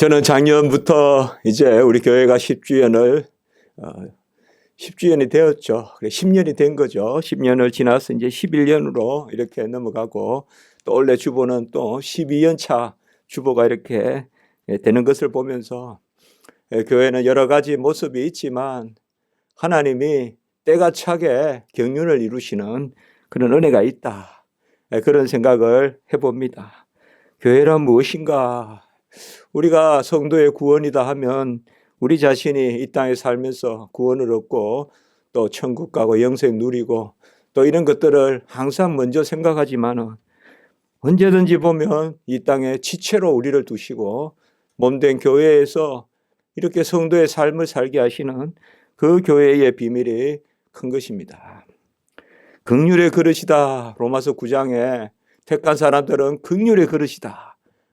저는 작년부터 이제 우리 교회가 10주년이 되었죠. 10년이 된 거죠. 10년을 지나서 이제 11년으로 이렇게 넘어가고, 또 올해 주보는 또 12년 차 주보가 이렇게 되는 것을 보면서, 교회는 여러 가지 모습이 있지만 하나님이 때가 차게 경륜을 이루시는 그런 은혜가 있다, 그런 생각을 해봅니다. 교회란 무엇인가? 우리가 성도의 구원이다 하면 우리 자신이 이 땅에 살면서 구원을 얻고 또 천국 가고 영생 누리고 또 이런 것들을 항상 먼저 생각하지만은, 언제든지 보면 이 땅에 지체로 우리를 두시고 몸된 교회에서 이렇게 성도의 삶을 살게 하시는 그 교회의 비밀이 큰 것입니다. 긍휼의 그릇이다. 로마서 9장에 택한 사람들은 긍휼의 그릇이다.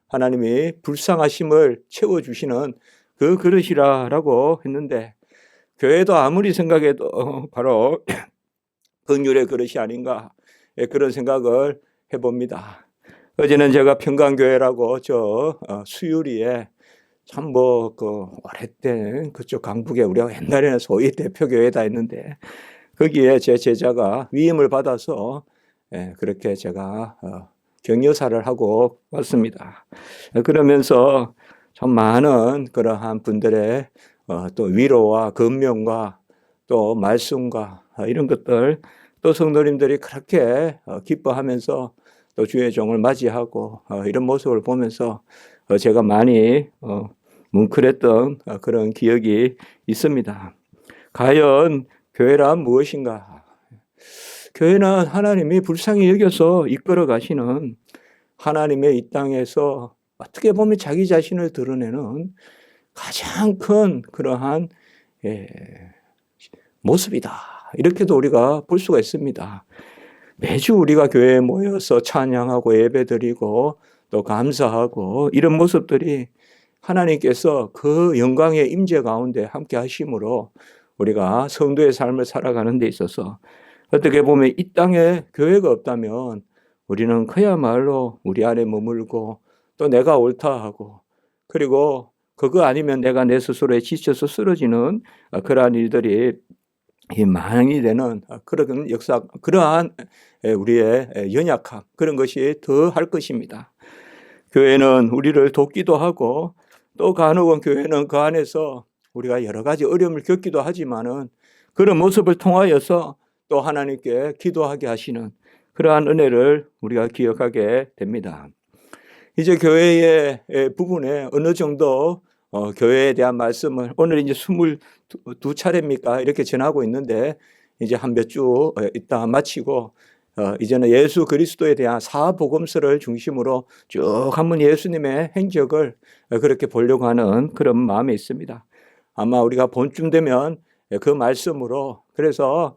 하나님이 불쌍하심을 채워주시는 그 그릇이라고 했는데, 교회도 아무리 생각해도 바로 긍휼의 그릇이 아닌가, 그런 생각을 해봅니다. 어제는 제가 평강교회라고 수유리에 참 오래된 그쪽 강북에 우리가 옛날에는 소위 대표교회다 했는데, 거기에 제 제자가 위임을 받아서 그렇게 제가 격려사를 하고 왔습니다. 그러면서 참 많은 그러한 분들의 또 위로와 권면과 또 말씀과 이런 것들, 또 성도님들이 그렇게 기뻐하면서 또 주의 종을 맞이하고 이런 모습을 보면서 제가 많이 뭉클했던 그런 기억이 있습니다. 과연 교회란 무엇인가? 교회는 하나님이 불쌍히 여겨서 이끌어 가시는, 하나님의 이 땅에서 어떻게 보면 자기 자신을 드러내는 가장 큰 그러한 모습이다, 이렇게도 우리가 볼 수가 있습니다. 매주 우리가 교회에 모여서 찬양하고 예배드리고 또 감사하고 이런 모습들이 하나님께서 그 영광의 임재 가운데 함께 하심으로 우리가 성도의 삶을 살아가는 데 있어서, 어떻게 보면 이 땅에 교회가 없다면 우리는 그야말로 우리 안에 머물고 또 내가 옳다 하고, 그리고 그거 아니면 내가 내 스스로에 지쳐서 쓰러지는 그러한 일들이 많이 되는 그런 역사, 그러한 우리의 연약함, 그런 것이 더 할 것입니다. 교회는 우리를 돕기도 하고, 또 간혹은 교회는 그 안에서 우리가 여러 가지 어려움을 겪기도 하지만은 그런 모습을 통하여서 또 하나님께 기도하게 하시는 그러한 은혜를 우리가 기억하게 됩니다. 이제 교회의 부분에 어느 정도 교회에 대한 말씀을 오늘 이제 22차례입니까? 이렇게 전하고 있는데, 이제 한 몇 주 있다 마치고 이제는 예수 그리스도에 대한 사복음서를 중심으로 쭉 한번 예수님의 행적을 그렇게 보려고 하는 그런 마음이 있습니다. 아마 우리가 본쯤 되면 그 말씀으로, 그래서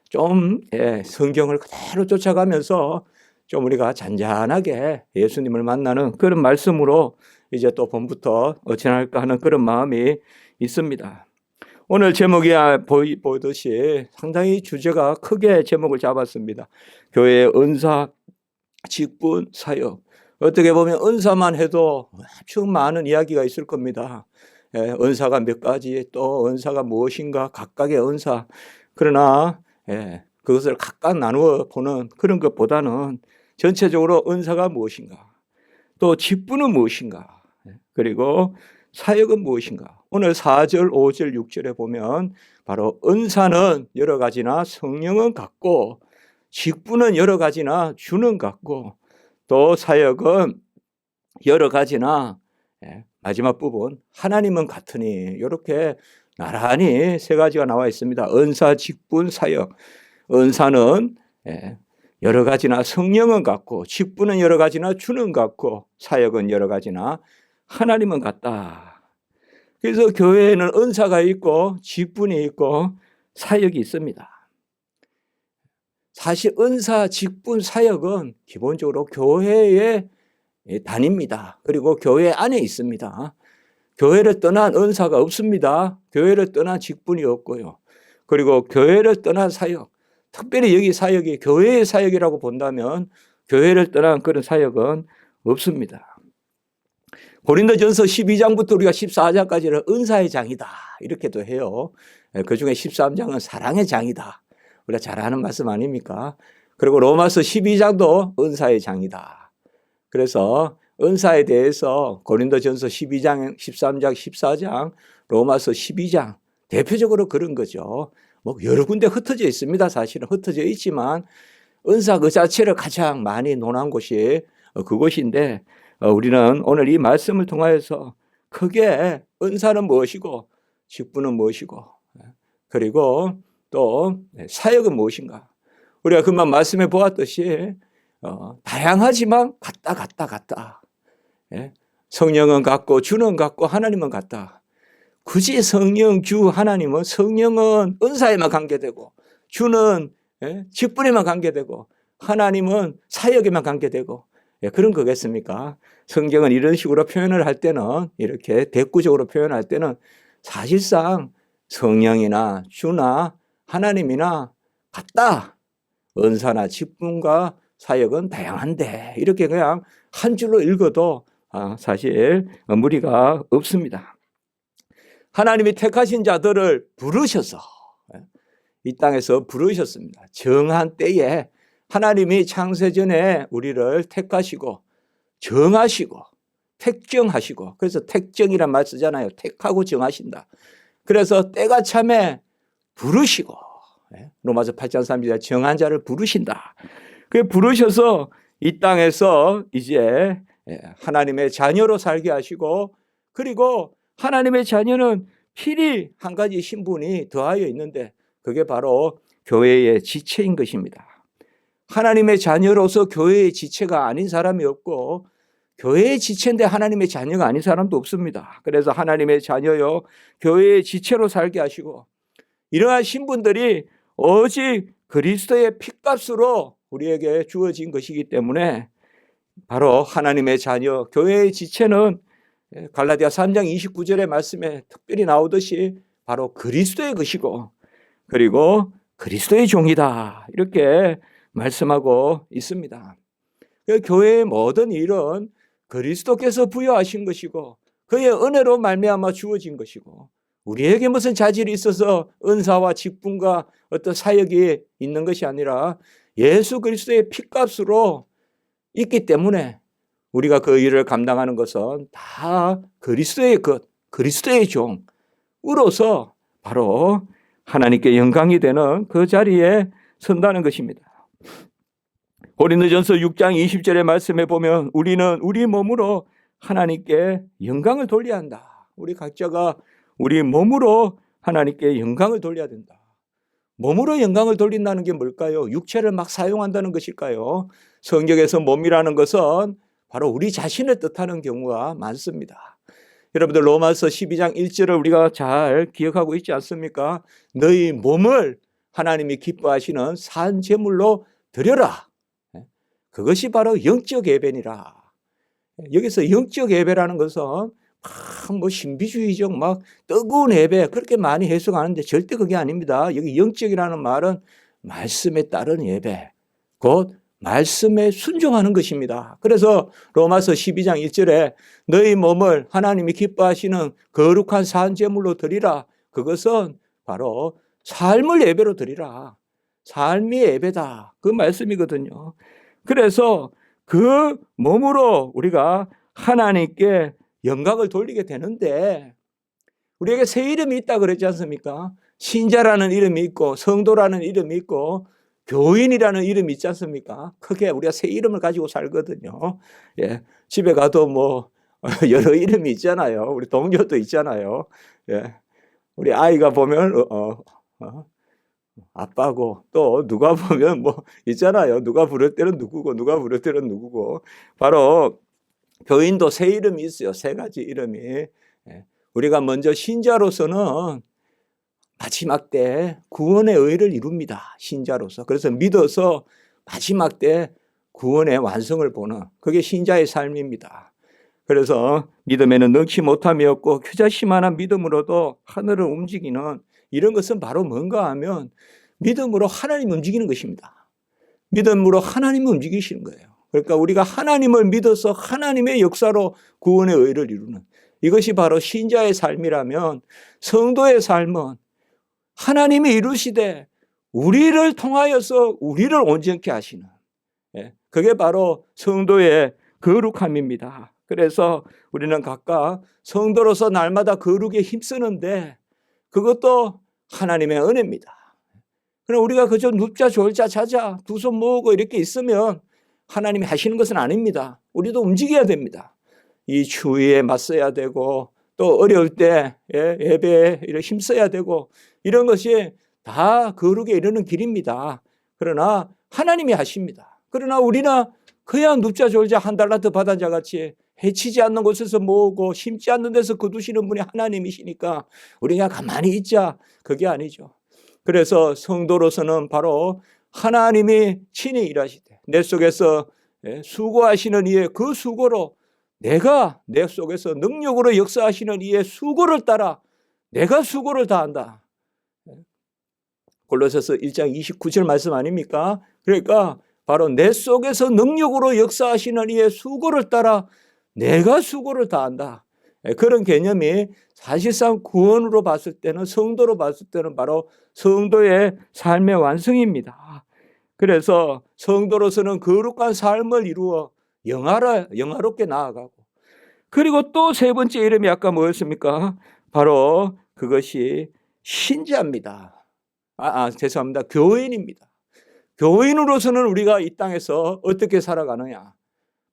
좀 성경을 그대로 쫓아가면서 좀 우리가 잔잔하게 예수님을 만나는 그런 말씀으로 이제 또 봄부터 지날까 하는 그런 마음이 있습니다. 오늘 제목이 보듯이 상당히 주제가 크게 제목을 잡았습니다. 교회의 은사, 직분, 사역. 어떻게 보면 은사만 해도 엄청 많은 이야기가 있을 겁니다. 은사가 몇 가지, 또 은사가 무엇인가, 각각의 은사. 그러나 그것을 각각 나누어 보는 그런 것보다는 전체적으로 은사가 무엇인가, 또 직분은 무엇인가, 그리고 사역은 무엇인가. 오늘 4절, 5절, 6절에 보면 바로 은사는 여러 가지나 성령은 같고, 직분은 여러 가지나 주는 같고, 또 사역은 여러 가지나 마지막 부분 하나님은 같으니, 이렇게 나란히 세 가지가 나와 있습니다. 은사, 직분, 사역. 은사는 여러 가지나 성령은 같고, 직분은 여러 가지나 주는 같고, 사역은 여러 가지나 하나님은 같다. 그래서 교회에는 은사가 있고 직분이 있고 사역이 있습니다. 사실 은사, 직분, 사역은 기본적으로 교회의 단위입니다. 그리고 교회 안에 있습니다. 교회를 떠난 은사가 없습니다. 교회를 떠난 직분이 없고요. 그리고 교회를 떠난 사역, 특별히 여기 사역이 교회의 사역이라고 본다면 교회를 떠난 그런 사역은 없습니다. 고린도전서 12장부터 우리가 14장까지는 은사의 장이다 이렇게도 해요. 그중에 13장은 사랑의 장이다. 우리가 잘 아는 말씀 아닙니까? 그리고 로마서 12장도 은사의 장이다. 그래서 은사에 대해서 고린도전서 12장, 13장, 14장, 로마서 12장 대표적으로 그런 거죠. 뭐 여러 군데 흩어져 있습니다. 사실은 흩어져 있지만 은사 그 자체를 가장 많이 논한 곳이 그곳인데 우리는 오늘 이 말씀을 통하여서 크게 은사는 무엇이고 직분은 무엇이고 그리고 또 사역은 무엇인가 우리가 금방 말씀해 보았듯이 다양하지만 같다. 성령은 같고 주는 같고 하나님은 같다. 굳이 성령, 주, 하나님은 성령은 은사에만 관계되고 주는 직분에만 관계되고 하나님은 사역에만 관계되고 그런 거겠습니까? 성경은 이런 식으로 표현을 할 때는 이렇게 대꾸적으로 표현할 때는 사실상 성령이나 주나 하나님이나 같다. 은사나 직분과 사역은 다양한데 이렇게 그냥 한 줄로 읽어도 사실 무리가 없습니다. 하나님이 택하신 자들을 부르셔서 이 땅에서 부르셨습니다. 정한 때에 하나님이 창세전에 우리를 택하시고 정하시고 택정하시고 그래서 택정이란 말 쓰잖아요. 택하고 정하신다. 그래서 때가 참에 부르시고 로마서 8장 3절에 정한 자를 부르신다. 그 부르셔서 이 땅에서 이제 하나님의 자녀로 살게 하시고 그리고 하나님의 자녀는 필히 한 가지 신분이 더하여 있는데 그게 바로 교회의 지체인 것입니다. 하나님의 자녀로서 교회의 지체가 아닌 사람이 없고 교회의 지체인데 하나님의 자녀가 아닌 사람도 없습니다. 그래서 하나님의 자녀요 교회의 지체로 살게 하시고 이러한 신분들이 오직 그리스도의 핏값으로 우리에게 주어진 것이기 때문에 바로 하나님의 자녀 교회의 지체는 갈라디아 3장 29절의 말씀에 특별히 나오듯이 바로 그리스도의 것이고 그리고 그리스도의 종이다 이렇게 말씀하고 있습니다. 교회의 모든 일은 그리스도께서 부여하신 것이고 그의 은혜로 말미암아 주어진 것이고 우리에게 무슨 자질이 있어서 은사와 직분과 어떤 사역이 있는 것이 아니라 예수 그리스도의 핏값으로 있기 때문에 우리가 그 일을 감당하는 것은 다 그리스도의 것, 그리스도의 종으로서 바로 하나님께 영광이 되는 그 자리에 선다는 것입니다. 고린도전서 6장 20절의 말씀에 보면 우리는 우리 몸으로 하나님께 영광을 돌려야 한다. 우리 각자가 우리 몸으로 하나님께 영광을 돌려야 된다. 몸으로 영광을 돌린다는 게 뭘까요? 육체를 막 사용한다는 것일까요? 성경에서 몸이라는 것은 바로 우리 자신을 뜻하는 경우가 많습니다. 여러분들 로마서 12장 1절을 우리가 잘 기억하고 있지 않습니까? 너희 몸을 하나님이 기뻐하시는 산 제물로 드려라. 그것이 바로 영적 예배니라. 여기서 영적 예배라는 것은 막 신비주의적 막 뜨거운 예배 그렇게 많이 해석하는데 절대 그게 아닙니다. 여기 영적이라는 말은 말씀에 따른 예배, 곧 말씀에 순종하는 것입니다. 그래서 로마서 12장 1절에 너희 몸을 하나님이 기뻐하시는 거룩한 산 제물로 드리라. 그것은 바로 삶을 예배로 드리라. 삶이 예배다. 그 말씀이거든요. 그래서 그 몸으로 우리가 하나님께 영광을 돌리게 되는데 우리에게 새 이름이 있다 그랬지 않습니까? 신자라는 이름이 있고 성도라는 이름이 있고 교인이라는 이름이 있지 않습니까? 크게 우리가 새 이름을 가지고 살거든요. 예, 집에 가도 뭐 여러 이름이 있잖아요. 우리 동료도 있잖아요. 예, 우리 아이가 보면 아빠고 또 누가 보면 뭐 있잖아요. 누가 부를 때는 누구고 누가 부를 때는 누구고 바로 교인도 새 이름이 있어요. 세 가지 이름이. 우리가 먼저 신자로서는 마지막 때 구원의 의를 이룹니다. 신자로서. 그래서 믿어서 마지막 때 구원의 완성을 보는 그게 신자의 삶입니다. 그래서 믿음에는 능치 못함이 없고 규자시만한 믿음으로도 하늘을 움직이는 이런 것은 바로 뭔가 하면 믿음으로 하나님 움직이는 것입니다. 믿음으로 하나님이 움직이시는 거예요. 그러니까 우리가 하나님을 믿어서 하나님의 역사로 구원의 의를 이루는, 이것이 바로 신자의 삶이라면, 성도의 삶은 하나님이 이루시되 우리를 통하여서 우리를 온전케 하시는, 그게 바로 성도의 거룩함입니다. 그래서 우리는 각각 성도로서 날마다 거룩에 힘쓰는데 그것도 하나님의 은혜입니다. 그럼 우리가 그저 눕자 졸자 자자 두 손 모으고 이렇게 있으면 하나님이 하시는 것은 아닙니다. 우리도 움직여야 됩니다. 이 추위에 맞서야 되고, 또 어려울 때 예배에 힘써야 되고, 이런 것이 다 거룩에 이르는 길입니다. 그러나 하나님이 하십니다. 그러나 우리는 그냥 눕자 졸자 한 달란트 받은 자같이 해치지 않는 곳에서 모으고 심지 않는 데서 거두시는 분이 하나님이시니까 우리가 가만히 있자, 그게 아니죠. 그래서 성도로서는 바로 하나님이 친히 일하시되 내 속에서 수고하시는 이의 그 수고로, 내가 내 속에서 능력으로 역사하시는 이의 수고를 따라 내가 수고를 다한다. 골로새서 1장 29절 말씀 아닙니까? 그러니까 바로 내 속에서 능력으로 역사하시는 이의 수고를 따라 내가 수고를 다한다. 그런 개념이 사실상 구원으로 봤을 때는, 성도로 봤을 때는 바로 성도의 삶의 완성입니다. 그래서 성도로서는 거룩한 삶을 이루어 영화롭게 나아가고, 그리고 또 세 번째 이름이 아까 뭐였습니까? 바로 그것이 신자입니다. 죄송합니다. 교인입니다. 교인으로서는 우리가 이 땅에서 어떻게 살아가느냐?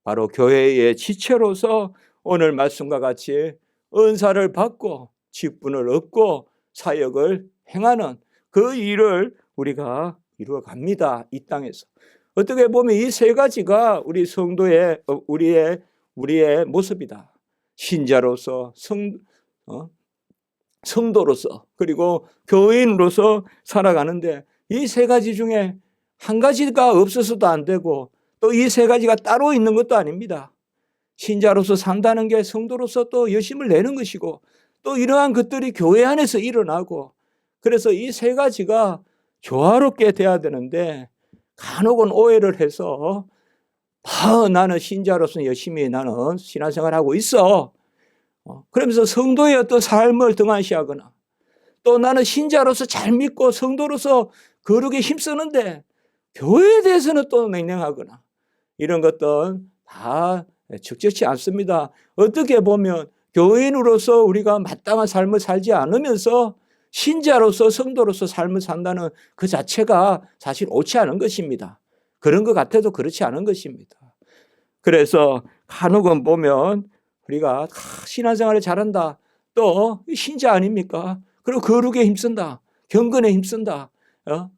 바로 교회의 지체로서 오늘 말씀과 같이 은사를 받고 직분을 얻고 사역을 행하는 그 일을 우리가 이루어 갑니다. 이 땅에서. 어떻게 보면 이 세 가지가 우리 성도의 우리의 모습이다. 신자로서, 성도로서, 그리고 교인으로서 살아가는데 이 세 가지 중에 한 가지가 없어서도 안 되고, 또 이 세 가지가 따로 있는 것도 아닙니다. 신자로서 산다는 게 성도로서 또 열심을 내는 것이고, 또 이러한 것들이 교회 안에서 일어나고, 그래서 이 세 가지가 조화롭게 돼야 되는데 간혹은 오해를 해서 나는 신자로서 열심히 나는 신앙생활하고 있어. 그러면서 성도의 어떤 삶을 등한시하거나, 또 나는 신자로서 잘 믿고 성도로서 거룩에 힘쓰는데 교회에 대해서는 또 냉랭하거나, 이런 것들은 다 적절치 않습니다. 어떻게 보면 교인으로서 우리가 마땅한 삶을 살지 않으면서 신자로서 성도로서 삶을 산다는 그 자체가 사실 옳지 않은 것입니다. 그런 것 같아도 그렇지 않은 것입니다. 그래서 간혹은 보면 우리가 신앙생활을 잘한다, 또 신자 아닙니까? 그리고 거룩에 힘쓴다, 경건에 힘쓴다.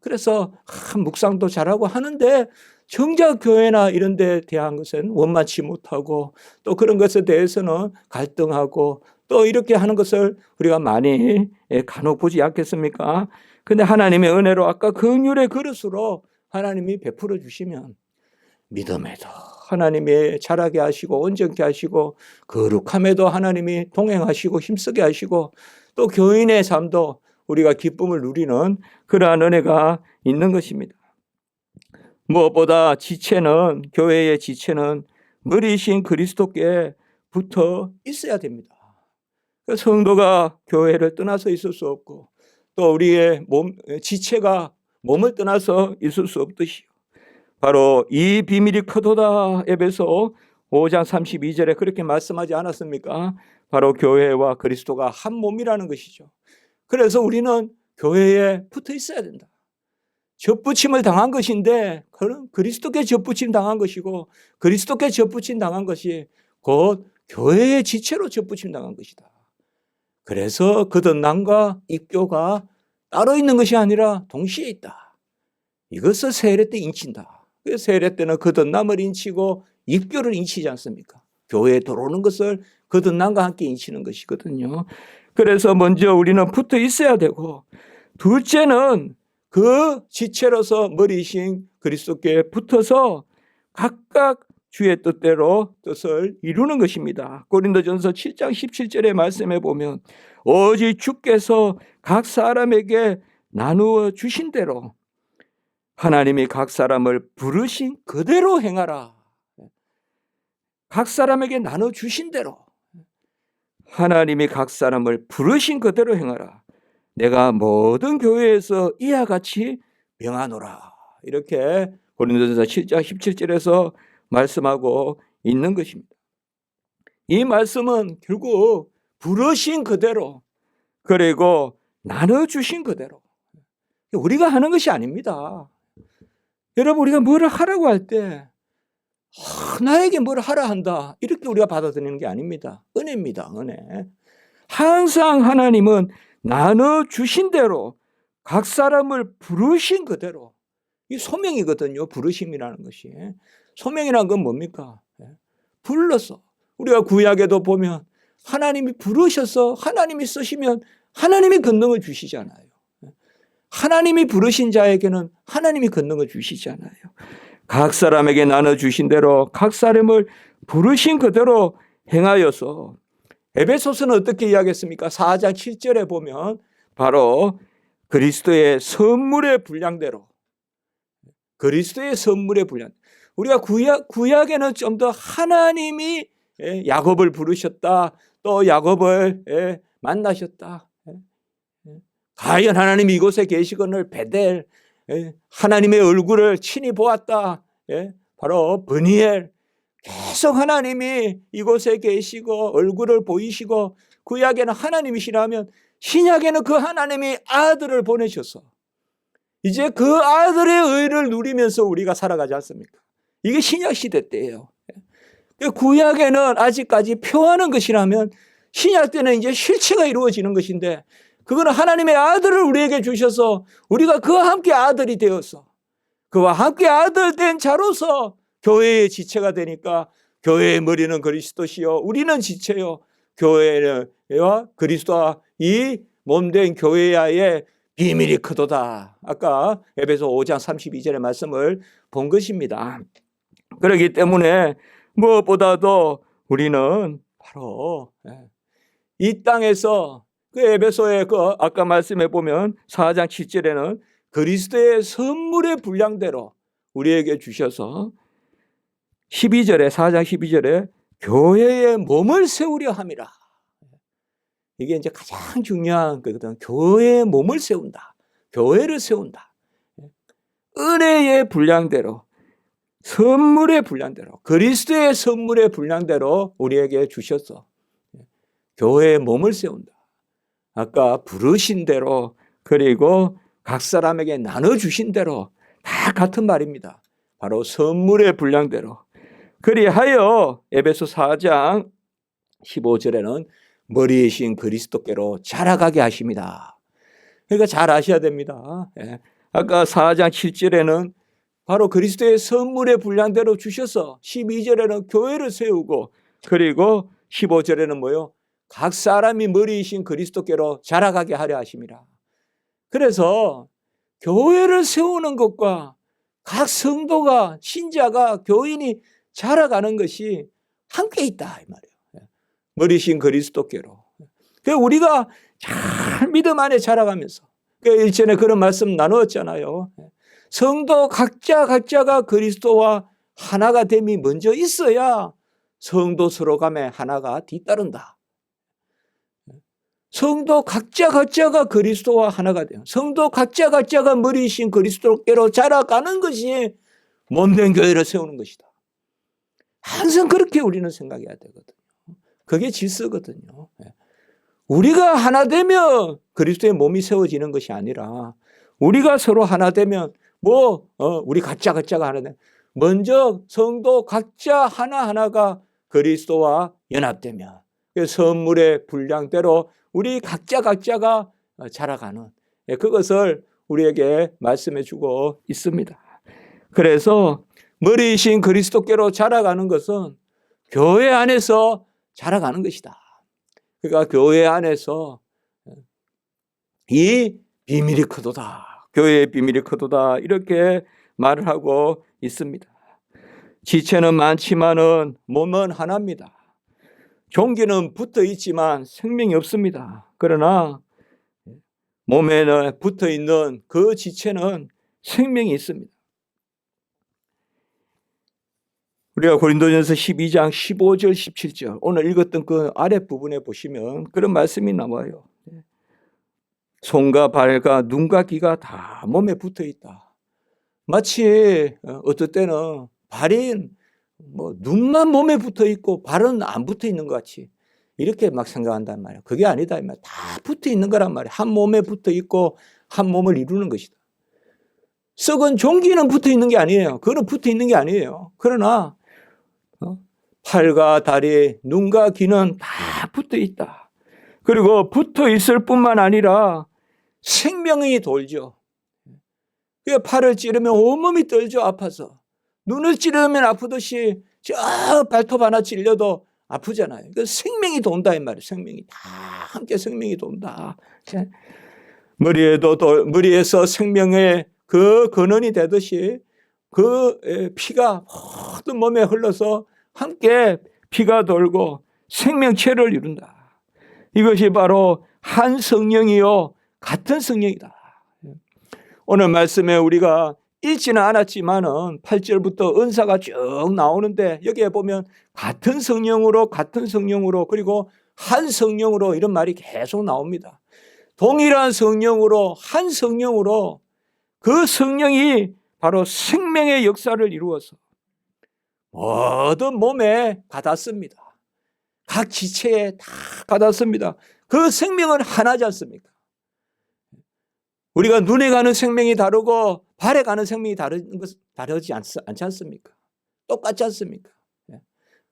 그래서 묵상도 잘하고 하는데 정작 교회나 이런 데 대한 것은 원만치 못하고, 또 그런 것에 대해서는 갈등하고, 또 이렇게 하는 것을 우리가 많이 간혹 보지 않겠습니까? 근데 하나님의 은혜로 아까 긍휼의 그릇으로 하나님이 베풀어 주시면 믿음에도 하나님이 자라게 하시고 온전케 하시고, 거룩함에도 하나님이 동행하시고 힘쓰게 하시고, 또 교인의 삶도 우리가 기쁨을 누리는 그러한 은혜가 있는 것입니다. 무엇보다 지체는, 교회의 지체는 머리이신 그리스도께 붙어 있어야 됩니다. 성도가 교회를 떠나서 있을 수 없고, 또 우리의 지체가 몸을 떠나서 있을 수 없듯이요, 바로 이 비밀이 크도다 에베소 5장 32절에 그렇게 말씀하지 않았습니까? 바로 교회와 그리스도가 한 몸이라는 것이죠. 그래서 우리는 교회에 붙어 있어야 된다. 접붙임을 당한 것인데 그런 그리스도께 접붙임 당한 것이고, 그리스도께 접붙임 당한 것이 곧 교회의 지체로 접붙임 당한 것이다. 그래서 거듭남과 입교가 따로 있는 것이 아니라 동시에 있다. 이것을 세례 때 인친다. 세례 때는 거듭남을 인치고 입교를 인치지 않습니까? 교회에 들어오는 것을 거듭남과 함께 인치는 것이거든요. 그래서 먼저 우리는 붙어 있어야 되고, 둘째는 그 지체로서 머리이신 그리스도께 붙어서 각각 주의 뜻대로 뜻을 이루는 것입니다. 고린도전서 7장 17절의 말씀에 보면 오직 주께서 각 사람에게 나누어 주신 대로 하나님이 각 사람을 부르신 그대로 행하라. 각 사람에게 나눠주신 대로 하나님이 각 사람을 부르신 그대로 행하라. 내가 모든 교회에서 이와 같이 명하노라. 이렇게 고린도전서 7장 17절에서 말씀하고 있는 것입니다. 이 말씀은 결국 부르신 그대로 그리고 나눠주신 그대로 우리가 하는 것이 아닙니다. 여러분, 우리가 뭐를 하라고 할 때 나에게 뭘 하라 한다 이렇게 우리가 받아들이는 게 아닙니다. 은혜입니다. 은혜. 항상 하나님은 나눠주신 대로 각 사람을 부르신 그대로, 이 소명이거든요. 부르심이라는 것이. 소명이라는 건 뭡니까? 불러서. 우리가 구약에도 보면 하나님이 부르셔서 하나님이 쓰시면 하나님이 권능을 주시잖아요. 하나님이 부르신 자에게는 하나님이 권능을 주시잖아요. 각 사람에게 나눠주신 대로 각 사람을 부르신 그대로 행하여서, 에베소서는 어떻게 이야기했습니까? 4장 7절에 보면 바로 그리스도의 선물의 분량대로, 그리스도의 선물의 분량. 우리가 구약에는 좀 더 하나님이 야곱을 부르셨다, 또 야곱을 만나셨다. 과연 하나님이 이곳에 계시거늘 베델, 하나님의 얼굴을 친히 보았다. 바로 브니엘. 계속 하나님이 이곳에 계시고 얼굴을 보이시고, 구약에는 하나님이시라면 신약에는 그 하나님이 아들을 보내셔서 이제 그 아들의 의를 누리면서 우리가 살아가지 않습니까? 이게 신약 시대 때예요. 구약에는 아직까지 표하는 것이라면 신약 때는 이제 실체가 이루어지는 것인데, 그거는 하나님의 아들을 우리에게 주셔서 우리가 그와 함께 아들이 되어서 그와 함께 아들 된 자로서 교회의 지체가 되니까, 교회의 머리는 그리스도시요 우리는 지체요, 교회와 그리스도와 이 몸된 교회야의 비밀이 크도다. 아까 에베소 5장 32절의 말씀을 본 것입니다. 그렇기 때문에 무엇보다도 우리는 바로 이 땅에서 그 에베소의 그 아까 말씀해 보면 4장 7절에는 그리스도의 선물의 분량대로 우리에게 주셔서 12절에 4장 12절에 교회의 몸을 세우려 함이라. 이게 이제 가장 중요한 거거든. 교회의 몸을 세운다. 교회를 세운다. 은혜의 분량대로, 선물의 분량대로, 그리스도의 선물의 분량대로 우리에게 주셔서 교회의 몸을 세운다. 아까 부르신 대로 그리고 각 사람에게 나눠주신 대로 다 같은 말입니다. 바로 선물의 분량대로. 그리하여 에베소 4장 15절에는 머리이신 그리스도께로 자라가게 하십니다. 그러니까 잘 아셔야 됩니다. 아까 4장 7절에는 바로 그리스도의 선물의 분량대로 주셔서 12절에는 교회를 세우고, 그리고 15절에는 뭐요? 각 사람이 머리이신 그리스도께로 자라가게 하려 하십니다. 그래서 교회를 세우는 것과 각 성도가, 신자가, 교인이 자라가는 것이 함께 있다 이 말이에요. 머리신 그리스도께로. 그래서 우리가 잘 믿음 안에 자라가면서, 일전에 그런 말씀 나누었잖아요. 성도 각자가 그리스도와 하나가 됨이 먼저 있어야 성도 서로 간에 하나가 뒤따른다. 성도 각자가 그리스도와 하나가 돼요. 성도 각자가 머리이신 그리스도께로 자라가는 것이 몸된 교회를 세우는 것이다. 항상 그렇게 우리는 생각해야 되거든요. 그게 질서거든요. 우리가 하나 되면 그리스도의 몸이 세워지는 것이 아니라, 우리가 서로 하나 되면 우리 각자가 하나 되면 먼저 성도 각자 하나가 그리스도와 연합되면 선물의 분량대로 우리 각자가 자라가는, 그것을 우리에게 말씀해 주고 있습니다. 그래서 머리이신 그리스도께로 자라가는 것은 교회 안에서 자라가는 것이다. 그러니까 교회 안에서 이 비밀이 크도다, 교회의 비밀이 크도다, 이렇게 말을 하고 있습니다. 지체는 많지만은 몸은 하나입니다. 종기는 붙어 있지만 생명이 없습니다. 그러나 몸에는 붙어 있는 그 지체는 생명이 있습니다. 우리가 고린도전서 12장 15절 17절 오늘 읽었던 그 아랫부분에 보시면 그런 말씀이 나와요. 손과 발과 눈과 귀가 다 몸에 붙어 있다. 마치 어떨 때는 발인 눈만 몸에 붙어 있고 발은 안 붙어 있는 것 같이 이렇게 막 생각한단 말이야. 그게 아니다 이 말이야. 다 붙어 있는 거란 말이야. 한 몸에 붙어 있고 한 몸을 이루는 것이다. 썩은 종기는 붙어 있는 게 아니에요. 그거는 붙어 있는 게 아니에요. 그러나 팔과 다리, 눈과 귀는 다 붙어 있다. 그리고 붙어 있을 뿐만 아니라 생명이 돌죠. 팔을 찌르면 온몸이 떨죠. 아파서. 눈을 찌르면 아프듯이 저 발톱 하나 찔려도 아프잖아요. 그 생명이 돈다 이 말이에요. 생명이 다 함께 생명이 돈다. 머리에서 생명의 그 근원이 되듯이 그 피가 모든 몸에 흘러서 함께 피가 돌고 생명체를 이룬다. 이것이 바로 한 성령이요 같은 성령이다. 오늘 말씀에 우리가 읽지는 않았지만은 8절부터 은사가 쭉 나오는데 여기에 보면 같은 성령으로 그리고 한 성령으로 이런 말이 계속 나옵니다. 동일한 성령으로 한 성령으로 그 성령이 바로 생명의 역사를 이루어서 모든 몸에 가닿습니다. 각 지체에 다 가닿습니다. 그 생명은 하나지 않습니까? 우리가 눈에 가는 생명이 다르고 발에 가는 생명이 다르지 않지 않습니까? 똑같지 않습니까?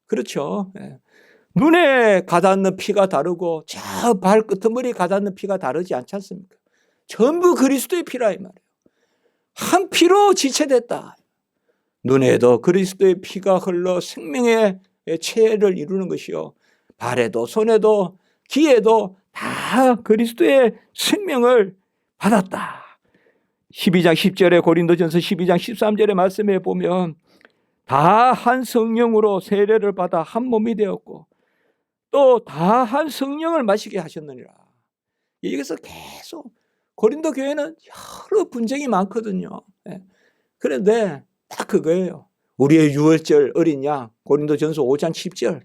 그렇죠. 눈에 가닿는 피가 다르고 저 발끝머리에 가닿는 피가 다르지 않지 않습니까? 전부 그리스도의 피라 이 말이에요. 한 피로 지체됐다. 눈에도 그리스도의 피가 흘러 생명의 체를 이루는 것이요. 발에도 손에도 귀에도 다 그리스도의 생명을 받았다. 12장 10절에 고린도전서 12장 13절의 말씀에 보면 다 한 성령으로 세례를 받아 한 몸이 되었고 또 다 한 성령을 마시게 하셨느니라. 여기서 계속 고린도 교회는 여러 분쟁이 많거든요. 그런데 딱 그거예요. 우리의 유월절 어린 양 고린도전서 5장 10절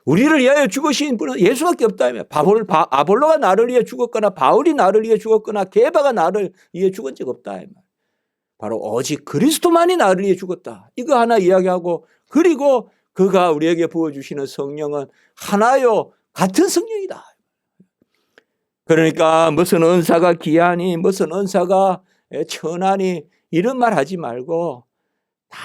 우리를 위하여 죽으신 분은 예수밖에 없다며. 아볼로가 나를 위해 죽었거나 바울이 나를 위해 죽었거나 게바가 나를 위해 죽은 적 없다. 바로 오직 그리스도만이 나를 위해 죽었다. 이거 하나 이야기하고 그리고 그가 우리에게 부어주시는 성령은 하나요 같은 성령이다. 그러니까 무슨 은사가 귀하니 무슨 은사가 천하니 이런 말 하지 말고 다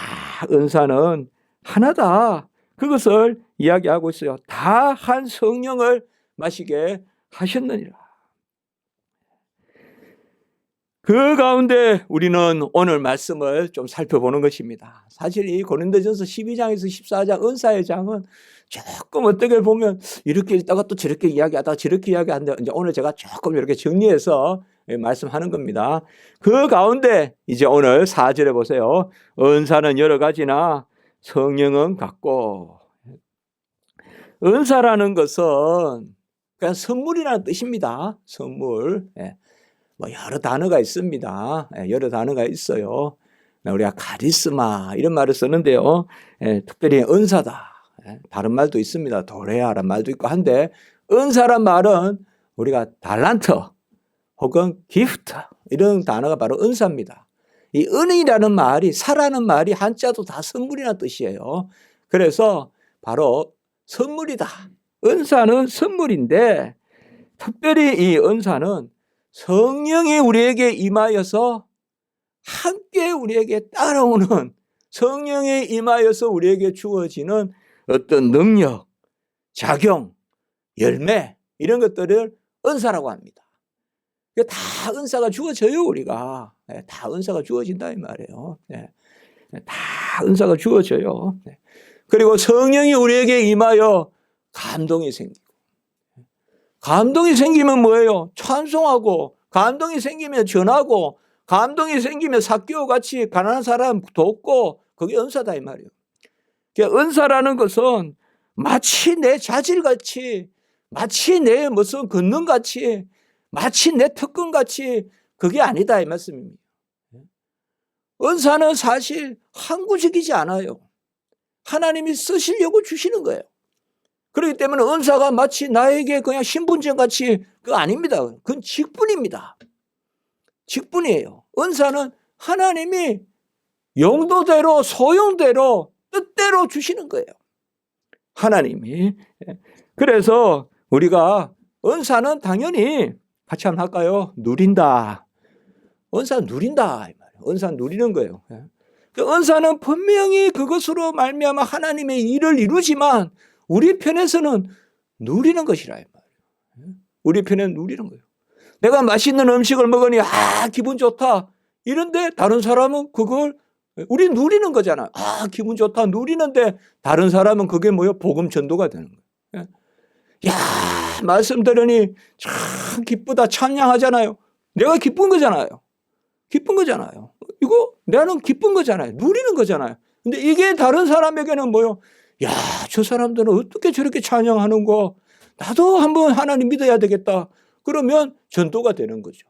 은사는 하나다. 그것을 이야기하고 있어요. 다 한 성령을 마시게 하셨느니라. 그 가운데 우리는 오늘 말씀을 좀 살펴보는 것입니다. 사실 이 고린도전서 12장에서 14장 은사의 장은 조금 어떻게 보면 이렇게 읽다가 또 저렇게 이야기하다가 저렇게 이야기하는데 이제 오늘 제가 조금 이렇게 정리해서 말씀하는 겁니다. 그 가운데 이제 오늘 4절에 보세요. 은사는 여러 가지나 성령은 같고. 은사라는 것은 그냥 선물이라는 뜻입니다. 선물. 여러 단어가 있습니다. 여러 단어가 있어요. 우리가 카리스마 이런 말을 쓰는데요. 특별히 은사다. 다른 말도 있습니다. 도레아라는 말도 있고 한데 은사란 말은 우리가 달란트 혹은 기프트 이런 단어가 바로 은사입니다. 이 은이라는 말이 사라는 말이 한자도 다 선물이라는 뜻이에요. 그래서 바로 선물이다. 은사는 선물인데 특별히 이 은사는 성령이 우리에게 임하여서 함께 우리에게 따라오는 성령에 임하여서 우리에게 주어지는 어떤 능력, 작용, 열매 이런 것들을 은사라고 합니다. 다 은사가 주어져요. 우리가 다 은사가 주어진다 이 말이에요. 다 은사가 주어져요. 그리고 성령이 우리에게 임하여 감동이 생기고 감동이 생기면 뭐예요? 찬송하고 감동이 생기면 전하고 감동이 생기면 삭개오 같이 가난한 사람 돕고 그게 은사다 이 말이에요. 그러니까 은사라는 것은 마치 내 자질같이 마치 내 무슨 권능같이 마치 내 특권같이 그게 아니다 이 말씀입니다. 은사는 사실 항구적이지 않아요. 하나님이 쓰시려고 주시는 거예요. 그렇기 때문에 은사가 마치 나에게 그냥 신분증 같이 그거 아닙니다. 그건 직분입니다. 직분이에요. 은사는 하나님이 용도대로 소용대로 뜻대로 주시는 거예요. 하나님이. 그래서 우리가 은사는 당연히 같이 한번 할까요? 누린다. 은사 누린다. 은사 누리는 거예요. 은사는 분명히 그것으로 말미암아 하나님의 일을 이루지만 우리 편에서는 누리는 것이라. 우리 편에는 누리는 거예요. 내가 맛있는 음식을 먹으니 기분 좋다. 이런데 다른 사람은 그걸 우리 누리는 거잖아. 기분 좋다 누리는데 다른 사람은 그게 뭐예요? 복음 전도가 되는 거예요. 야, 말씀 들으니 참 기쁘다 찬양하잖아요. 내가 기쁜 거잖아요. 기쁜 거잖아요. 이거 나는 기쁜 거잖아요. 누리는 거잖아요. 근데 이게 다른 사람에게는 뭐요? 야, 저 사람들은 어떻게 저렇게 찬양하는 거? 나도 한번 하나님 믿어야 되겠다. 그러면 전도가 되는 거죠.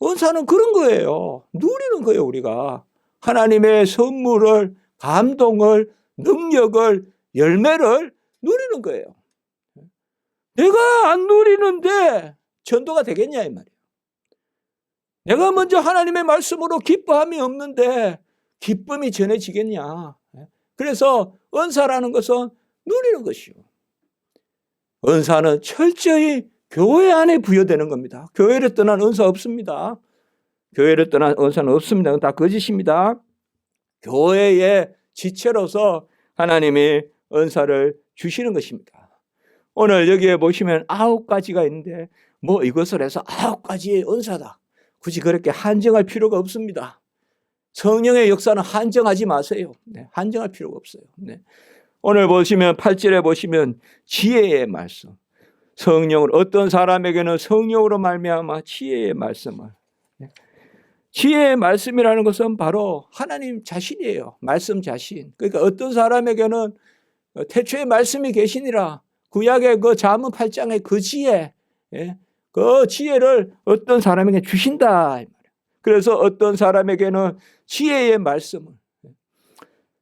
은사는 그런 거예요. 누리는 거예요, 우리가. 하나님의 선물을, 감동을, 능력을, 열매를 누리는 거예요. 내가 안 누리는데 전도가 되겠냐 이 말이에요. 내가 먼저 하나님의 말씀으로 기뻐함이 없는데 기쁨이 전해지겠냐. 그래서 은사라는 것은 누리는 것이요. 은사는 철저히 교회 안에 부여되는 겁니다. 교회를 떠난 은사 없습니다. 교회를 떠난 은사는 없습니다. 다 거짓입니다. 교회의 지체로서 하나님이 은사를 주시는 것입니다. 오늘 여기에 보시면 9가지가 있는데 뭐 이것을 해서 9가지의 은사다. 굳이 그렇게 한정할 필요가 없습니다. 성령의 역사는 한정하지 마세요. 네, 한정할 필요가 없어요. 네. 오늘 보시면 8절에 보시면 지혜의 말씀. 성령을 어떤 사람에게는 성령으로 말미암아 지혜의 말씀을. 지혜의 말씀이라는 것은 바로 하나님 자신이에요. 말씀 자신. 그러니까 어떤 사람에게는 태초에 말씀이 계시니라. 구약의 그 잠언 8장의 그 지혜, 그 지혜를 어떤 사람에게 주신다. 그래서 어떤 사람에게는 지혜의 말씀을,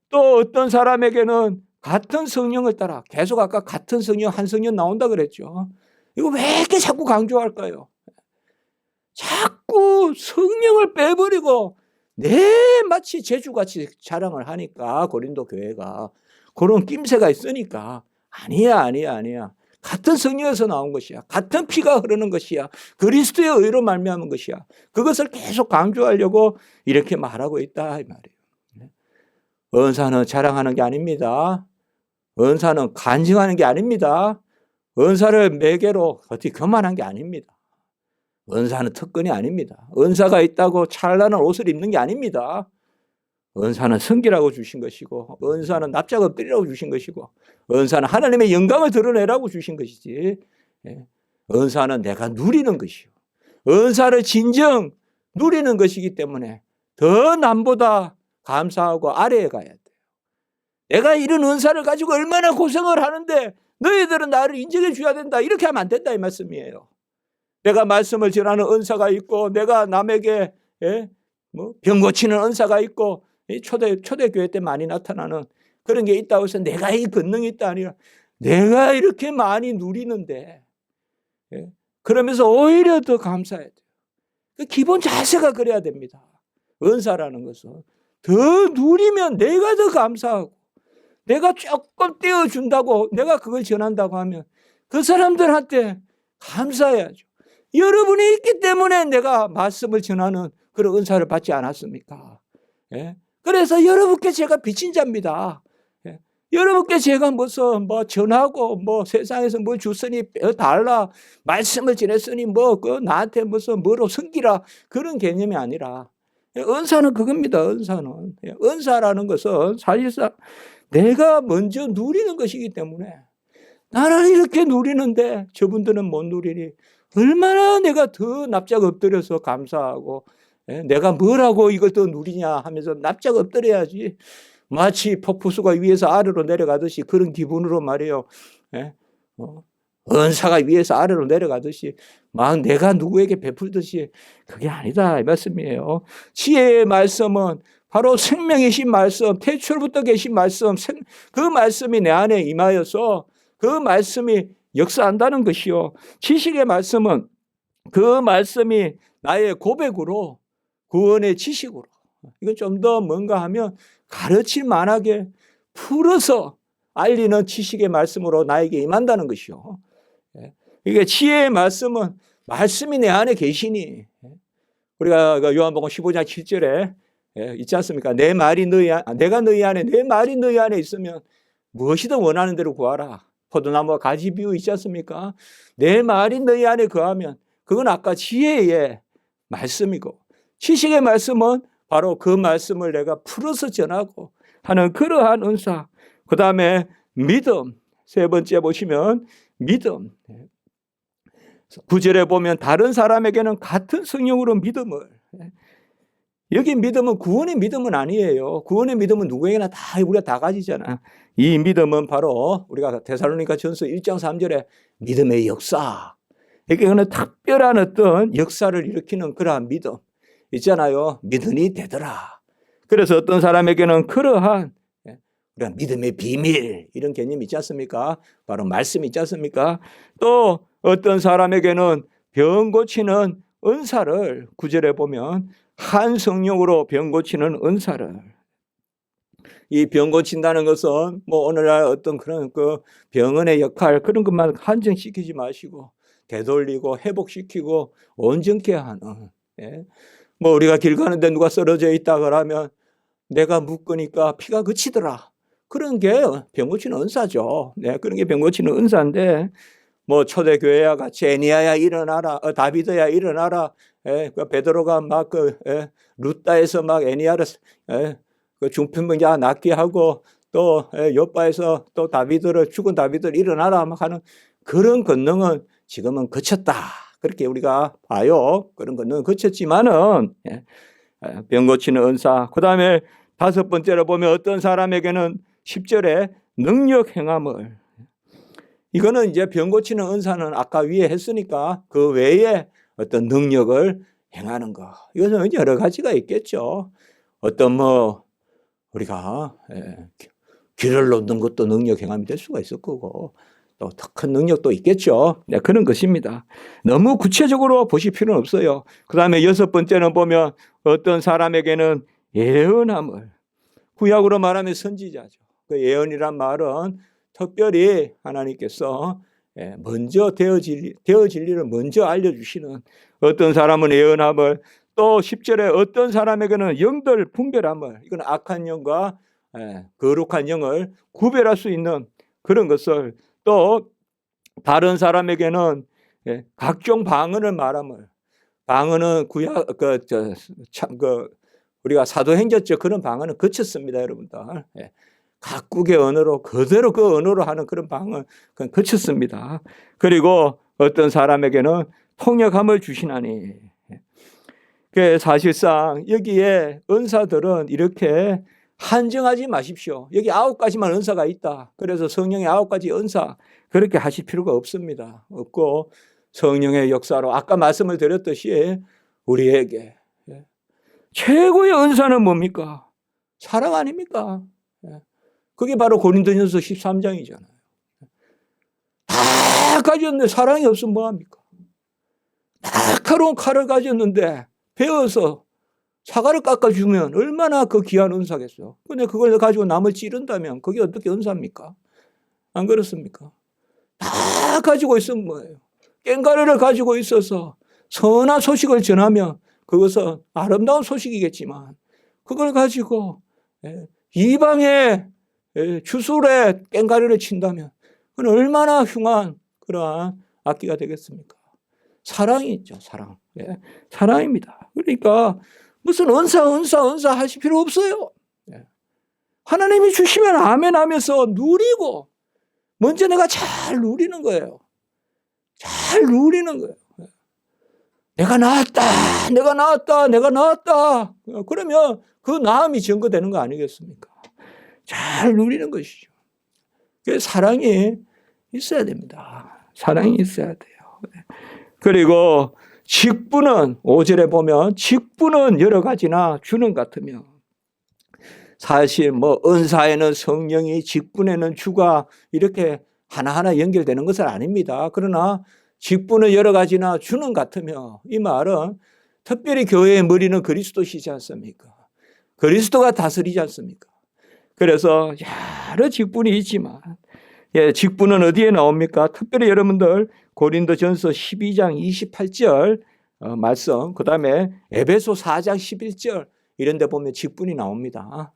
또 어떤 사람에게는 같은 성령을 따라, 계속 아까 같은 성령, 한 성령 나온다 그랬죠. 이거 왜 이렇게 자꾸 강조할까요? 자꾸 성령을 빼버리고 마치 제주같이 자랑을 하니까 고린도 교회가 그런 낌새가 있으니까 아니야. 같은 성령에서 나온 것이야. 같은 피가 흐르는 것이야. 그리스도의 의로 말미암은 것이야. 그것을 계속 강조하려고 이렇게 말하고 있다 이 말이에요. 은사는 자랑하는 게 아닙니다. 은사는 간증하는 게 아닙니다. 은사를 매개로 어떻게 교만한 게 아닙니다. 은사는 특권이 아닙니다. 은사가 있다고 찬란한 옷을 입는 게 아닙니다. 은사는 성기라고 주신 것이고, 은사는 납작 엎드리라고 주신 것이고, 은사는 하나님의 영광을 드러내라고 주신 것이지, 은사는 내가 누리는 것이요. 은사를 진정 누리는 것이기 때문에 더 남보다 감사하고 아래에 가야 돼요. 내가 이런 은사를 가지고 얼마나 고생을 하는데 너희들은 나를 인정해 줘야 된다. 이렇게 하면 안 된다 이 말씀이에요. 내가 말씀을 전하는 은사가 있고, 내가 남에게 병 고치는 은사가 있고, 초대교회 때 많이 나타나는 그런 게 있다고 해서 내가 이 권능이 있다 아니라 내가 이렇게 많이 누리는데, 그러면서 오히려 더 감사해야 돼요. 그 기본 자세가 그래야 됩니다. 은사라는 것은 더 누리면 내가 더 감사하고, 내가 조금 떼어준다고, 내가 그걸 전한다고 하면 그 사람들한테 감사해야죠. 여러분이 있기 때문에 내가 말씀을 전하는 그런 은사를 받지 않았습니까? 그래서 여러분께 제가 빚진 자입니다. 여러분께 제가 무슨 전하고 세상에서 뭘 줬으니 달라, 말씀을 전했으니 나한테 무슨 뭐로 섬기라, 그런 개념이 아니라 은사는 그겁니다. 은사라는 것은 사실상 내가 먼저 누리는 것이기 때문에, 나는 이렇게 누리는데 저분들은 못 누리니 얼마나 내가 더 납작 엎드려서 감사하고, 내가 뭐라고 이걸 더 누리냐 하면서 납작 엎드려야지. 마치 폭포수가 위에서 아래로 내려가듯이 그런 기분으로 말이에요. 은사가 위에서 아래로 내려가듯이 막 내가 누구에게 베풀듯이 그게 아니다 이 말씀이에요. 지혜의 말씀은 바로 생명이신 말씀, 태초부터 계신 말씀, 그 말씀이 내 안에 임하여서 그 말씀이 역사한다는 것이요. 지식의 말씀은 그 말씀이 나의 고백으로, 구원의 지식으로, 이건 좀 더 뭔가 하면 가르칠 만하게 풀어서 알리는 지식의 말씀으로 나에게 임한다는 것이요. 이게 지혜의 말씀은 말씀이 내 안에 계시니, 우리가 요한복음 15장 7절에 있지 않습니까? 내가 너희 안에, 내 말이 너희 안에 있으면 무엇이든 원하는 대로 구하라. 포도나무와 가지 비유 있지 않습니까? 내 말이 너희 안에 거하면 그건 아까 지혜의 말씀이고, 지식의 말씀은 바로 그 말씀을 내가 풀어서 전하고 하는 그러한 은사. 그 다음에 믿음. 세 번째 보시면 믿음. 9절에 보면 다른 사람에게는 같은 성령으로 믿음을. 여기 믿음은 구원의 믿음은 아니에요. 구원의 믿음은 누구에게나 다 우리가 다 가지잖아. 이 믿음은 바로 우리가 데살로니가 전서 1장 3절에 믿음의 역사. 이게는 특별한 어떤 역사를 일으키는 그러한 믿음 있잖아요. 믿으니 되더라. 그래서 어떤 사람에게는 그러한 우리가 믿음의 비밀 이런 개념이 있지 않습니까? 바로 말씀이 있지 않습니까? 또 어떤 사람에게는 병 고치는 은사를 9절에 보면 한 성령으로 병 고치는 은사를. 이 병 고친다는 것은 뭐 오늘날 어떤 그런 그 병원의 역할 그런 것만 한정시키지 마시고 되돌리고 회복시키고 온전케 하는. 뭐 우리가 길 가는데 누가 쓰러져 있다 그러면 내가 묶으니까 피가 그치더라. 그런 게 병 고치는 은사죠. 그런 게 병 고치는 은사인데 뭐 초대교회와 같이 애니야야 일어나라, 다비드야 일어나라. 베드로가 막 루다에서 막 애니야를 그 중풍병자 낫게 하고 또 요바에서 또 다비드를 죽은 다비드를 일어나라 막 하는 그런 권능은 지금은 그쳤다. 그렇게 우리가 봐요. 그런 권능은 그쳤지만은 병 고치는 은사. 그 다음에 다섯 번째로 보면 어떤 사람에게는 10절에 능력 행함을. 이거는 이제 병 고치는 은사는 아까 위에 했으니까 그 외에 어떤 능력을 행하는 거. 이것은 여러 가지가 있겠죠. 어떤 뭐 우리가 길을 놓는 것도 능력 행함이 될 수가 있을 거고 또 더 큰 능력도 있겠죠. 그런 것입니다. 너무 구체적으로 보실 필요는 없어요. 그 다음에 여섯 번째는 보면 어떤 사람에게는 예언함을. 구약으로 말하면 선지자죠. 그 예언이란 말은 특별히 하나님께서 먼저 되어질 일을 먼저 알려주시는. 어떤 사람은 예언함을, 또 10절에 어떤 사람에게는 영들 분별함을. 이건 악한 영과 거룩한 영을 구별할 수 있는 그런 것을. 또 다른 사람에게는 각종 방언을 말함을. 방언은 구약 우리가 사도행전적 그런 방언은 거쳤습니다, 여러분들. 각국의 언어로 그대로 그 언어로 하는 그런 방언 그건 거쳤습니다. 그리고 어떤 사람에게는 통역함을 주시나니. 사실상 여기에 은사들은 이렇게 한정하지 마십시오. 여기 9가지만 은사가 있다. 그래서 성령의 9가지 은사 그렇게 하실 필요가 없습니다. 없고 성령의 역사로 아까 말씀을 드렸듯이 우리에게 최고의 은사는 뭡니까? 사랑 아닙니까? 그게 바로 고린도전서 13장이잖아요. 다 가졌는데 사랑이 없으면 뭐합니까? 날카로운 칼을 가졌는데 베어서 사과를 깎아주면 얼마나 그 귀한 은사겠어요. 근데 그걸 가지고 남을 찌른다면 그게 어떻게 은사입니까? 안 그렇습니까? 다 가지고 있으면 뭐예요? 꽹가리를 가지고 있어서 선한 소식을 전하면 그것은 아름다운 소식이겠지만 그걸 가지고 이방의 주술에 꽹가리를 친다면 그건 얼마나 흉한 그러한 악기가 되겠습니까? 사랑이 있죠. 사랑. 사랑입니다. 그러니까 무슨 은사 하실 필요 없어요. 하나님이 주시면 아멘 하면서 누리고 먼저 내가 잘 누리는 거예요. 잘 누리는 거예요. 내가 나았다. 그러면 그 나음이 증거되는 거 아니겠습니까? 잘 누리는 것이죠. 그래서 사랑이 있어야 됩니다. 사랑이 있어야 돼요. 그리고 직분은 5절에 보면 직분은 여러 가지나 주는 같으며 사실 뭐 은사에는 성령이 직분에는 주가 이렇게 하나하나 연결되는 것은 아닙니다. 그러나 직분은 여러 가지나 주는 같으며 이 말은 특별히 교회의 머리는 그리스도시지 않습니까? 그리스도가 다스리지 않습니까? 그래서 여러 직분이 있지만 직분은 어디에 나옵니까? 특별히 여러분들 고린도전서 12장 28절 말씀, 그 다음에 에베소 4장 11절 이런 데 보면 직분이 나옵니다.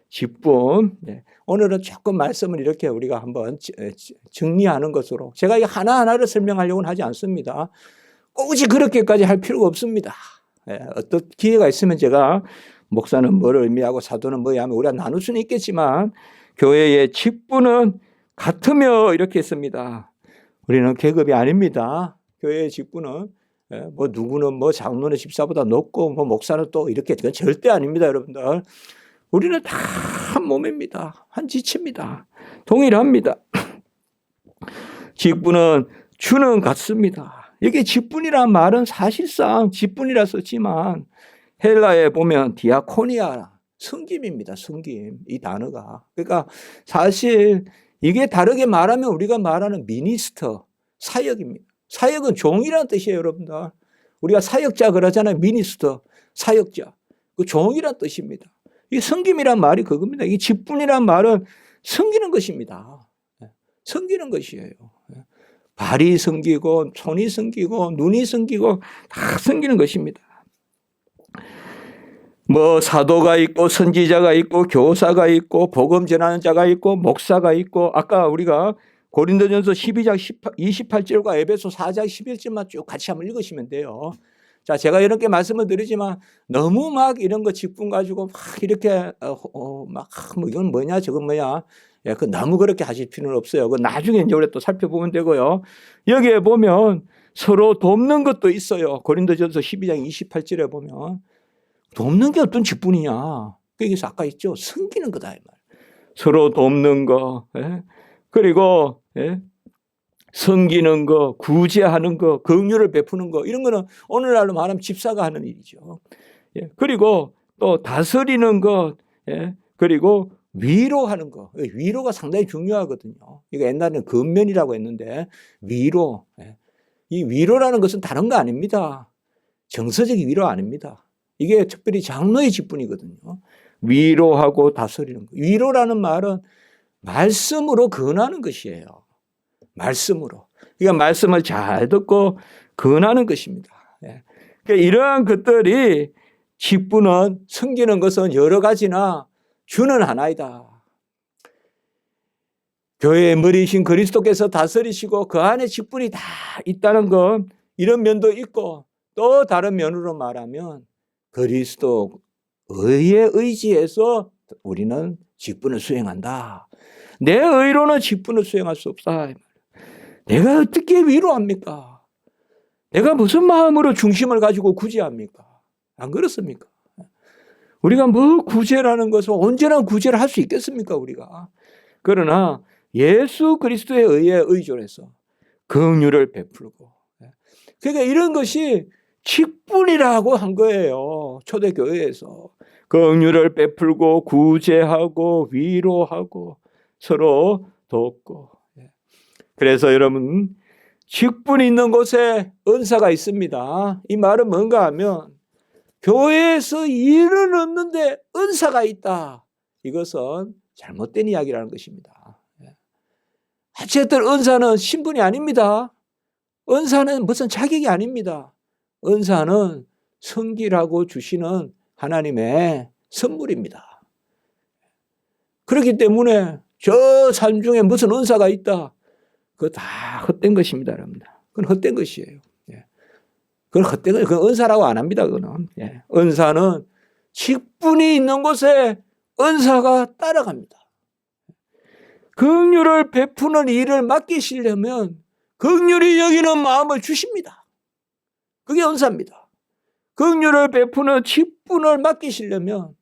직분. 오늘은 조금 말씀을 이렇게 우리가 한번 정리하는 것으로 제가 이 하나하나를 설명하려고는 하지 않습니다. 굳이 그렇게까지 할 필요가 없습니다. 어떤 기회가 있으면 제가 목사는 뭘 의미하고 사도는 뭐야 하면 우리가 나눌 수는 있겠지만 교회의 직분은 같으며 이렇게 했습니다. 우리는 계급이 아닙니다. 교회의 직분은 뭐 누구는 뭐 장로는 집사보다 높고 뭐 목사는 또 이렇게 그건 절대 아닙니다, 여러분들. 우리는 다 한 몸입니다. 한 지체입니다. 동일합니다. 직분은 주는 같습니다. 이게 직분이라는 말은 사실상 직분이라 썼지만 헬라에 보면 디아코니아, 섬김입니다. 섬김, 이 단어가. 그러니까 사실 이게 다르게 말하면 우리가 말하는 미니스터, 사역입니다. 사역은 종이라는 뜻이에요, 여러분들. 우리가 사역자 그러잖아요. 미니스터, 사역자. 그 종이라는 뜻입니다. 이 섬김이란 말이 그겁니다. 이 직분이란 말은 섬기는 것입니다. 섬기는 것이에요. 발이 섬기고, 손이 섬기고, 눈이 섬기고, 다 섬기는 것입니다. 뭐 사도가 있고 선지자가 있고 교사가 있고 복음 전하는 자가 있고 목사가 있고 아까 우리가 고린도전서 12장 28절과 에베소 4장 11절만 쭉 같이 한번 읽으시면 돼요. 자, 제가 이렇게 말씀을 드리지만 너무 막 이런 거 직분 가지고 막 이렇게 막 뭐 이건 뭐냐 저건 뭐냐 그 너무 그렇게 하실 필요는 없어요. 그 나중에 이제 우리 또 살펴보면 되고요. 여기에 보면 서로 돕는 것도 있어요. 고린도전서 12장 28절에 보면 돕는 게 어떤 직분이냐. 여기서 아까 있죠. 섬기는 거다. 이 말. 서로 돕는 거. 그리고 섬기는 거, 구제하는 거, 긍휼을 베푸는 거 이런 거는 오늘날로 말하면 집사가 하는 일이죠. 그리고 또 다스리는 것, 그리고 위로하는 거. 위로가 상당히 중요하거든요. 이거 옛날에는 근면이라고 했는데 위로. 이 위로라는 것은 다른 거 아닙니다. 정서적인 위로 아닙니다. 이게 특별히 장로의 직분이거든요. 위로하고 다스리는 거. 위로라는 말은 말씀으로 권하는 것이에요. 말씀으로. 그러니까 말씀을 잘 듣고 권하는 것입니다. 그러니까 이러한 것들이 직분은 섬기는 것은 여러 가지나 주는 하나이다. 교회의 머리이신 그리스도께서 다스리시고 그 안에 직분이 다 있다는 것 이런 면도 있고 또 다른 면으로 말하면 그리스도 의에 의지해서 우리는 직분을 수행한다. 내 의로는 직분을 수행할 수 없다. 내가 어떻게 위로합니까? 내가 무슨 마음으로 중심을 가지고 구제합니까? 안 그렇습니까? 우리가 뭐 구제라는 것을 언제나 구제를 할 수 있겠습니까? 우리가. 그러나 예수 그리스도의 의에 의존해서 긍휼을 베풀고 그러니까 이런 것이 직분이라고 한 거예요. 초대교회에서. 긍휼을 베풀고 구제하고 위로하고 서로 돕고. 그래서 여러분 직분이 있는 곳에 은사가 있습니다. 이 말은 뭔가 하면 교회에서 일은 없는데 은사가 있다. 이것은 잘못된 이야기라는 것입니다. 어쨌든 은사는 신분이 아닙니다. 은사는 무슨 자격이 아닙니다. 은사는 섬기라고 주시는 하나님의 선물입니다. 그렇기 때문에 저 삶 중에 무슨 은사가 있다. 그거 다 헛된 것입니다, 여러분들. 그건 헛된 것이에요. 그건 헛된 것, 그건 은사라고 안 합니다, 그거는. 은사는 직분이 있는 곳에 은사가 따라갑니다. 긍휼을 베푸는 일을 맡기시려면 긍휼히 여기는 마음을 주십니다. 그게 은사입니다. 긍휼을 베푸는 직분을 맡기시려면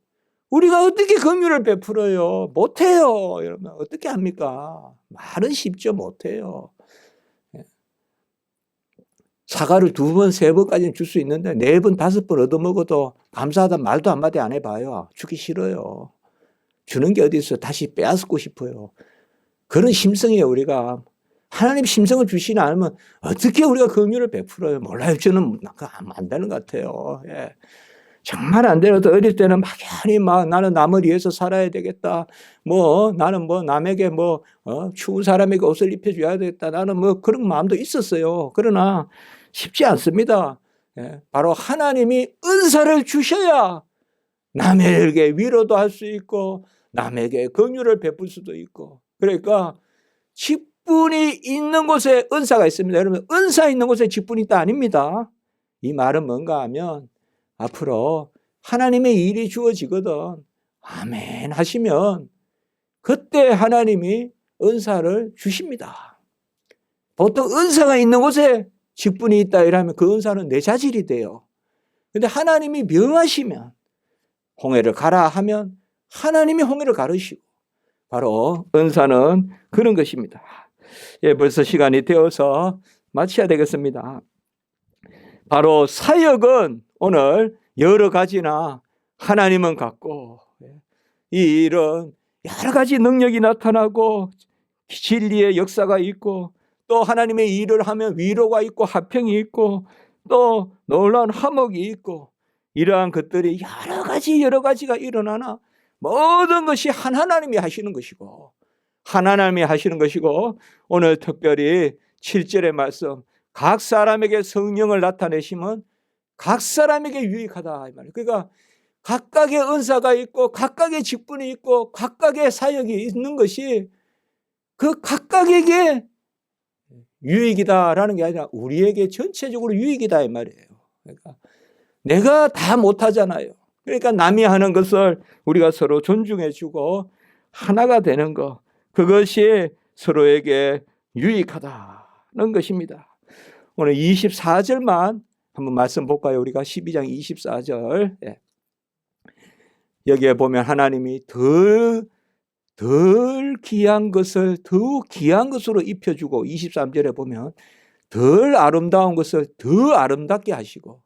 우리가 어떻게 긍휼을 베풀어요? 못해요. 여러분 어떻게 합니까? 말은 쉽죠. 못해요. 사과를 2번, 3번까지는 줄 수 있는데 4번, 5번 얻어먹어도 감사하다 말도 한마디 안 해봐요. 주기 싫어요. 주는 게 어디 있어. 다시 빼앗고 싶어요. 그런 심성이에요. 우리가. 하나님 심성을 주시지 않으면 어떻게 우리가 긍휼을 베풀어요. 몰라요. 저는 안 되는 것 같아요. 예. 정말 안 되는 것. 어릴 때는 막연히 나는 남을 위해서 살아야 되겠다. 나는 남에게 추운 사람에게 옷을 입혀줘야 되겠다. 나는 그런 마음도 있었어요. 그러나 쉽지 않습니다. 예. 바로 하나님이 은사를 주셔야 남에게 위로도 할 수 있고 남에게 긍휼을 베풀 수도 있고. 그러니까 직분이 있는 곳에 은사가 있습니다. 여러분, 은사 있는 곳에 직분이 있다 아닙니다. 이 말은 뭔가 하면 앞으로 하나님의 일이 주어지거든 아멘 하시면 그때 하나님이 은사를 주십니다. 보통 은사가 있는 곳에 직분이 있다 이러면 그 은사는 내 자질이 돼요. 그런데 하나님이 명하시면 홍해를 가라 하면 하나님이 홍해를 가르시고 바로 은사는 그런 것입니다. 예, 벌써 시간이 되어서 마쳐야 되겠습니다. 바로 사역은 오늘 여러 가지나 하나님은 같고 이 일은 여러 가지 능력이 나타나고 진리의 역사가 있고 또 하나님의 일을 하면 위로가 있고 화평이 있고 또 놀라운 화목이 있고 이러한 것들이 여러 가지가 일어나나 모든 것이 한 하나님이 하시는 것이고 오늘 특별히 7절의 말씀 각 사람에게 성령을 나타내시면 각 사람에게 유익하다 이 말이에요. 그러니까 각각의 은사가 있고 각각의 직분이 있고 각각의 사역이 있는 것이 그 각각에게 유익이다라는 게 아니라 우리에게 전체적으로 유익이다 이 말이에요. 그러니까 내가 다 못하잖아요. 그러니까 남이 하는 것을 우리가 서로 존중해 주고 하나가 되는 것 그것이 서로에게 유익하다는 것입니다. 오늘 24절만 한번 말씀 볼까요? 우리가 12장 24절 여기에 보면 하나님이 덜 귀한 것을 더 귀한 것으로 입혀주고 23절에 보면 덜 아름다운 것을 더 아름답게 하시고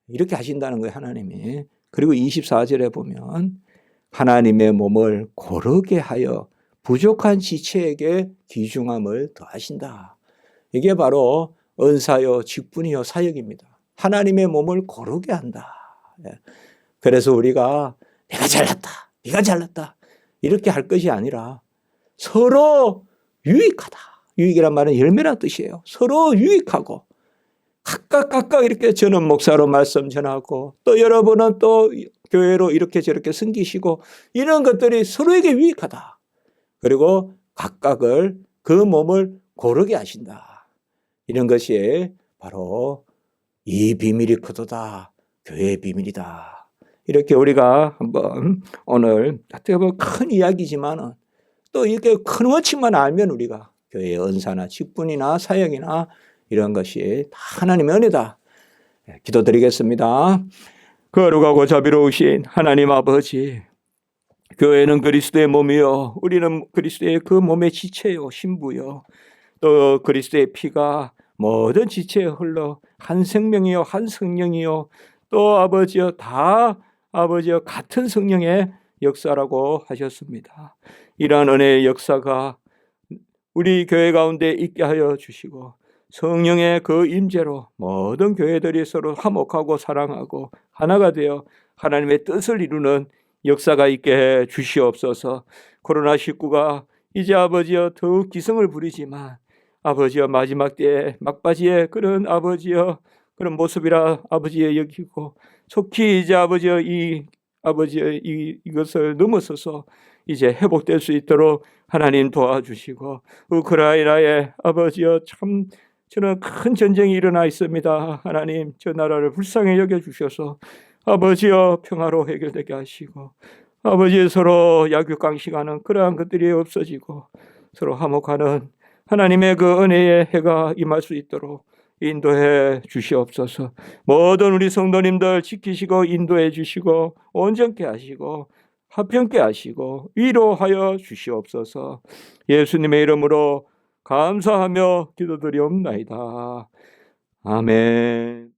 이렇게 하신다는 거예요. 하나님이. 그리고 24절에 보면 하나님의 몸을 고르게 하여 부족한 지체에게 귀중함을 더하신다. 이게 바로 은사요 직분이요 사역입니다. 하나님의 몸을 고르게 한다. 그래서 우리가 내가 잘났다 네가 잘났다 이렇게 할 것이 아니라 서로 유익하다. 유익이란 말은 열매란 뜻이에요. 서로 유익하고 각각 이렇게 저는 목사로 말씀 전하고 또 여러분은 또 교회로 이렇게 저렇게 섬기시고 이런 것들이 서로에게 유익하다. 그리고 각각을 그 몸을 고르게 하신다. 이런 것이 바로 이 비밀이 크도다. 교회의 비밀이다. 이렇게 우리가 한번 오늘 어떻게 보면 큰 이야기지만 또 이렇게 큰 원칙만 알면 우리가 교회의 은사나 직분이나 사역이나 이런 것이 다 하나님의 은혜다. 기도드리겠습니다. 거룩하고 자비로우신 하나님 아버지, 교회는 그리스도의 몸이요 우리는 그리스도의 그 몸의 지체요 신부요 또 그리스도의 피가 모든 지체에 흘러 한 생명이요 한 성령이요 또 아버지여 다 아버지여 같은 성령의 역사라고 하셨습니다. 이러한 은혜의 역사가 우리 교회 가운데 있게 하여 주시고 성령의 그 임재로 모든 교회들이 서로 화목하고 사랑하고 하나가 되어 하나님의 뜻을 이루는 역사가 있게 해 주시옵소서. 코로나19가 이제 아버지여 더욱 기승을 부리지만 아버지여 마지막 때에 막바지에 그런 아버지여 그런 모습이라 아버지여 여기고 속히 이제 아버지여 이것을 넘어서서 이제 회복될 수 있도록 하나님 도와주시고 우크라이나에 아버지여 참 저는 큰 전쟁이 일어나 있습니다. 하나님 저 나라를 불쌍히 여겨주셔서 아버지여 평화로 해결되게 하시고 아버지 서로 약육강식하는 그러한 것들이 없어지고 서로 화목하는 하나님의 그 은혜의 해가 임할 수 있도록 인도해 주시옵소서. 모든 우리 성도님들 지키시고 인도해 주시고 온전케 하시고 화평케 하시고 위로하여 주시옵소서. 예수님의 이름으로 감사하며 기도드리옵나이다. 아멘.